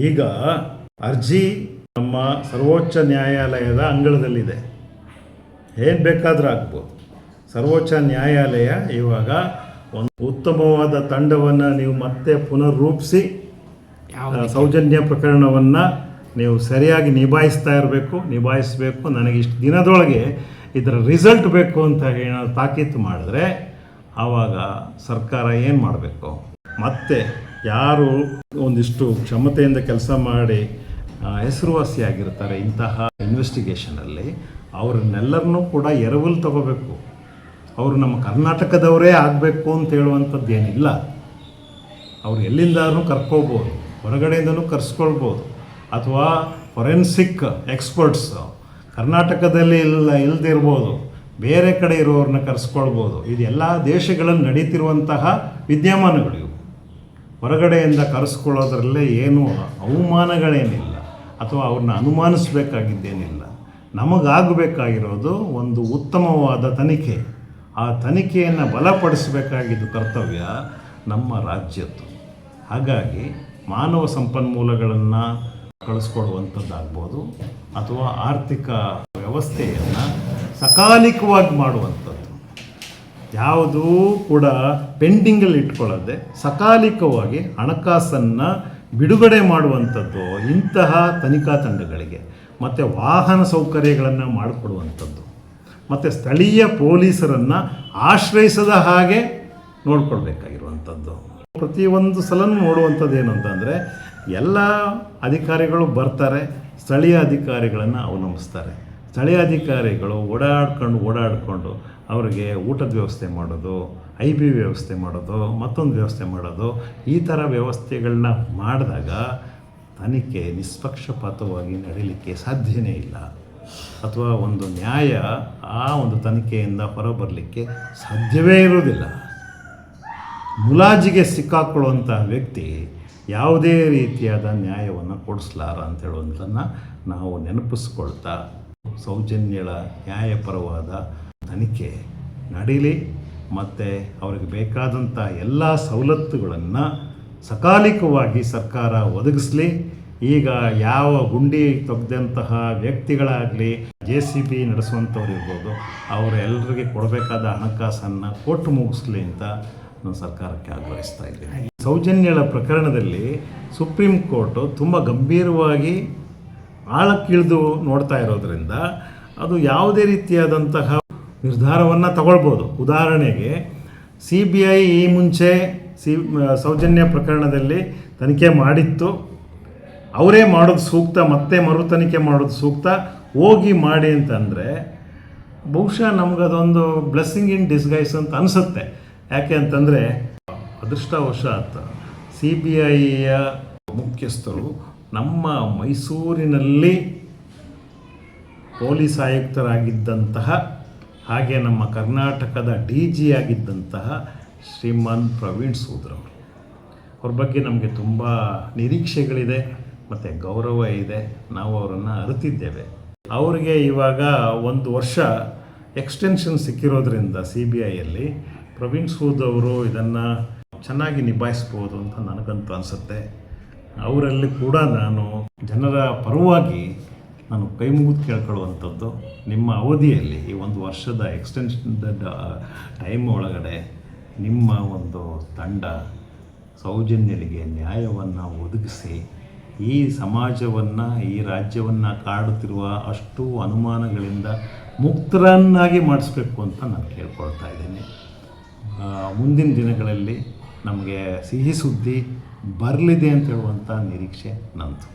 ಈಗ ಅರ್ಜಿ ನಮ್ಮ ಸರ್ವೋಚ್ಚ ನ್ಯಾಯಾಲಯದ ಅಂಗಳದಲ್ಲಿದೆ. ಏನು ಬೇಕಾದರೂ ಆಗ್ಬೋದು. ಸರ್ವೋಚ್ಚ ನ್ಯಾಯಾಲಯ ಇವಾಗ ಒಂದು ಉತ್ತಮವಾದ ತಂಡವನ್ನು ನೀವು ಮತ್ತೆ ಪುನರ್ರೂಪಿಸಿ ಸೌಜನ್ಯ ಪ್ರಕರಣವನ್ನು ನೀವು ಸರಿಯಾಗಿ ನಿಭಾಯಿಸಬೇಕು. ನನಗೆ ಇಷ್ಟು ದಿನದೊಳಗೆ ಇದರ ರಿಸಲ್ಟ್ ಬೇಕು ಅಂತ ಏನಾದ್ರು ತಾಕೀತು ಮಾಡಿದ್ರೆ ಆವಾಗ ಸರ್ಕಾರ ಏನು ಮಾಡಬೇಕು? ಮತ್ತೆ ಯಾರು ಒಂದಿಷ್ಟು ಕ್ಷಮತೆಯಿಂದ ಕೆಲಸ ಮಾಡಿ ಹೆಸರುವಾಸಿಯಾಗಿರ್ತಾರೆ ಇಂತಹ ಇನ್ವೆಸ್ಟಿಗೇಷನಲ್ಲಿ, ಅವ್ರನ್ನೆಲ್ಲರನ್ನೂ ಕೂಡ ಎರವಲು ತಗೋಬೇಕು. ಅವರು ನಮ್ಮ ಕರ್ನಾಟಕದವರೇ ಆಗಬೇಕು ಅಂತ ಹೇಳುವಂಥದ್ದು ಏನಿಲ್ಲ. ಅವ್ರು ಎಲ್ಲಿಂದಾದ್ರೂ ಕರ್ಕೋಬೋದು, ಹೊರಗಡೆಯಿಂದನೂ ಕರೆಸ್ಕೊಳ್ಬೋದು, ಅಥವಾ ಫೊರೆನ್ಸಿಕ್ ಎಕ್ಸ್ಪರ್ಟ್ಸ್ ಕರ್ನಾಟಕದಲ್ಲಿ ಇಲ್ಲದಿರ್ಬೋದು, ಬೇರೆ ಕಡೆ ಇರೋರನ್ನ ಕರೆಸ್ಕೊಳ್ಬೋದು. ಇದು ಎಲ್ಲ ದೇಶಗಳಲ್ಲಿ ನಡೀತಿರುವಂತಹ ವಿದ್ಯಮಾನಗಳು ಇವು. ಹೊರಗಡೆಯಿಂದ ಕರೆಸ್ಕೊಳ್ಳೋದ್ರಲ್ಲೇ ಏನೂ ಅವಮಾನಗಳೇನಿಲ್ಲ, ಅಥವಾ ಅವ್ರನ್ನ ಅನುಮಾನಿಸಬೇಕಾಗಿದ್ದೇನಿಲ್ಲ. ನಮಗಾಗಬೇಕಾಗಿರೋದು ಒಂದು ಉತ್ತಮವಾದ ತನಿಖೆ. ಆ ತನಿಖೆಯನ್ನು ಬಲಪಡಿಸಬೇಕಾಗಿದ್ದು ಕರ್ತವ್ಯ ನಮ್ಮ ರಾಜ್ಯದ್ದು. ಹಾಗಾಗಿ ಮಾನವ ಸಂಪನ್ಮೂಲಗಳನ್ನು ಕಳಿಸ್ಕೊಡುವಂಥದ್ದಾಗ್ಬೋದು, ಅಥವಾ ಆರ್ಥಿಕ ವ್ಯವಸ್ಥೆಯನ್ನು ಸಕಾಲಿಕವಾಗಿ ಮಾಡುವಂಥದ್ದು, ಯಾವುದೂ ಕೂಡ ಪೆಂಡಿಂಗಲ್ಲಿ ಇಟ್ಕೊಳ್ಳದೆ ಸಕಾಲಿಕವಾಗಿ ಹಣಕಾಸನ್ನು ಬಿಡುಗಡೆ ಮಾಡುವಂಥದ್ದು ಇಂತಹ ತನಿಖಾ ತಂಡಗಳಿಗೆ, ಮತ್ತು ವಾಹನ ಸೌಕರ್ಯಗಳನ್ನು ಮಾಡಿಕೊಡುವಂಥದ್ದು, ಮತ್ತು ಸ್ಥಳೀಯ ಪೊಲೀಸರನ್ನು ಆಶ್ರಯಿಸದ ಹಾಗೆ ನೋಡ್ಕೊಳ್ಬೇಕಾಗಿರುವಂಥದ್ದು. ಪ್ರತಿಯೊಂದು ಸಲನೂ ನೋಡುವಂಥದ್ದು ಏನು ಅಂತಂದರೆ, ಎಲ್ಲ ಅಧಿಕಾರಿಗಳು ಬರ್ತಾರೆ, ಸ್ಥಳೀಯ ಅಧಿಕಾರಿಗಳನ್ನು ಅವಲಂಬಿಸ್ತಾರೆ. ಸ್ಥಳೀಯ ಅಧಿಕಾರಿಗಳು ಓಡಾಡಿಕೊಂಡು ಅವರಿಗೆ ಊಟದ ವ್ಯವಸ್ಥೆ ಮಾಡೋದು, IB ವ್ಯವಸ್ಥೆ ಮಾಡೋದು, ಮತ್ತೊಂದು ವ್ಯವಸ್ಥೆ ಮಾಡೋದು, ಈ ಥರ ವ್ಯವಸ್ಥೆಗಳನ್ನ ಮಾಡಿದಾಗ ತನಿಖೆ ನಿಷ್ಪಕ್ಷಪಾತವಾಗಿ ನಡೀಲಿಕ್ಕೆ ಸಾಧ್ಯವೇ ಇಲ್ಲ, ಅಥವಾ ಒಂದು ನ್ಯಾಯ ಆ ಒಂದು ತನಿಖೆಯಿಂದ ಹೊರಬರಲಿಕ್ಕೆ ಸಾಧ್ಯವೇ ಇರುವುದಿಲ್ಲ. ಮುಲಾಜಿಗೆ ಸಿಕ್ಕಾಕೊಳ್ಳುವಂಥ ವ್ಯಕ್ತಿ ಯಾವುದೇ ರೀತಿಯಾದ ನ್ಯಾಯವನ್ನು ಕೊಡಿಸಲಾರ ಅಂತ ಹೇಳುವಂಥನ್ನು ನಾವು ನೆನಪಿಸ್ಕೊಳ್ತಾ, ಸೌಜನ್ಯಳ ನ್ಯಾಯಪರವಾದ ತನಿಖೆ ನಡೀಲಿ, ಮತ್ತು ಅವ್ರಿಗೆ ಬೇಕಾದಂಥ ಎಲ್ಲ ಸವಲತ್ತುಗಳನ್ನು ಸಕಾಲಿಕವಾಗಿ ಸರ್ಕಾರ ಒದಗಿಸಲಿ. ಈಗ ಯಾವ ಗುಂಡಿ ತೆಗೆದಂತಹ ವ್ಯಕ್ತಿಗಳಾಗಲಿ, JCB ನಡೆಸುವಂಥವ್ರು ಇರ್ಬೋದು, ಅವರೆಲ್ಲರಿಗೆ ಕೊಡಬೇಕಾದ ಹಣಕಾಸನ್ನು ಕೊಟ್ಟು ಮುಗಿಸ್ಲಿ ಅಂತ ನಾನು ಸರ್ಕಾರಕ್ಕೆ ಆಗ್ರಹಿಸ್ತಾ ಇದ್ದೀನಿ. ಸೌಜನ್ಯಳ ಪ್ರಕರಣದಲ್ಲಿ ಸುಪ್ರೀಂ ಕೋರ್ಟು ತುಂಬ ಗಂಭೀರವಾಗಿ ಆಳಕ್ಕಿಳಿದು ನೋಡ್ತಾ ಇರೋದರಿಂದ ಅದು ಯಾವುದೇ ರೀತಿಯಾದಂತಹ ನಿರ್ಧಾರವನ್ನು ತಗೊಳ್ಬೋದು. ಉದಾಹರಣೆಗೆ CBI ಈ ಮುಂಚೆ ಸೌಜನ್ಯ ಪ್ರಕರಣದಲ್ಲಿ ತನಿಖೆ ಮಾಡಿತ್ತು, ಅವರೇ ಮಾಡೋದು ಸೂಕ್ತ, ಮತ್ತೆ ಮರು ತನಿಖೆ ಮಾಡೋದು ಸೂಕ್ತ, ಹೋಗಿ ಮಾಡಿ ಅಂತಂದರೆ ಬಹುಶಃ ನಮಗದೊಂದು ಬ್ಲೆಸ್ಸಿಂಗ್ ಇನ್ ಡಿಸ್ಗೈಸ್ ಅಂತ ಅನಿಸುತ್ತೆ. ಯಾಕೆ ಅಂತಂದರೆ ಅದೃಷ್ಟವಶಾತ್ CBIಯ ಮುಖ್ಯಸ್ಥರು ನಮ್ಮ ಮೈಸೂರಿನಲ್ಲಿ ಪೊಲೀಸ್ ಆಯುಕ್ತರಾಗಿದ್ದಂತಹ, ಹಾಗೆ ನಮ್ಮ ಕರ್ನಾಟಕದ DG ಆಗಿದ್ದಂತಹ ಶ್ರೀಮಾನ್ ಪ್ರವೀಣ್ ಸೂದ್ ಅವರು. ಅವ್ರ ಬಗ್ಗೆ ನಮಗೆ ತುಂಬ ನಿರೀಕ್ಷೆಗಳಿದೆ ಮತ್ತು ಗೌರವ ಇದೆ. ನಾವು ಅವರನ್ನು ಅರಿತಿದ್ದೇವೆ. ಅವರಿಗೆ ಇವಾಗ 1 ವರ್ಷ ಎಕ್ಸ್ಟೆನ್ಷನ್ ಸಿಕ್ಕಿರೋದ್ರಿಂದ CBIಯಲ್ಲಿ ಪ್ರವೀಣ್ ಸೂದ್ ಅವರು ಇದನ್ನು ಚೆನ್ನಾಗಿ ನಿಭಾಯಿಸ್ಬೋದು ಅಂತ ನನಗಂತೂ ಅನಿಸುತ್ತೆ. ಅವರಲ್ಲಿ ಕೂಡ ನಾನು ಜನರ ಪರವಾಗಿ ನಾನು ಕೈ ಮುಗಿದು ಕೇಳ್ಕೊಳ್ಳುವಂಥದ್ದು, ನಿಮ್ಮ ಅವಧಿಯಲ್ಲಿ ಈ 1 ವರ್ಷದ ಎಕ್ಸ್ಟೆನ್ಷನ್ ಟೈಮ್ ಒಳಗಡೆ ನಿಮ್ಮ ಒಂದು ತಂಡ ಸೌಜನ್ಯರಿಗೆ ನ್ಯಾಯವನ್ನು ಒದಗಿಸಿ ಈ ಸಮಾಜವನ್ನು, ಈ ರಾಜ್ಯವನ್ನು ಕಾಡುತ್ತಿರುವ ಅಷ್ಟು ಅನುಮಾನಗಳಿಂದ ಮುಕ್ತರನ್ನಾಗಿ ಮಾಡಿಸ್ಬೇಕು ಅಂತ ನಾನು ಕೇಳ್ಕೊಳ್ತಾ ಇದ್ದೀನಿ. ಮುಂದಿನ ದಿನಗಳಲ್ಲಿ ನಮಗೆ ಸಿಹಿ ಸುದ್ದಿ ಬರಲಿದೆ ಅಂತ ಹೇಳುವಂಥ ನಿರೀಕ್ಷೆ ನಂದು.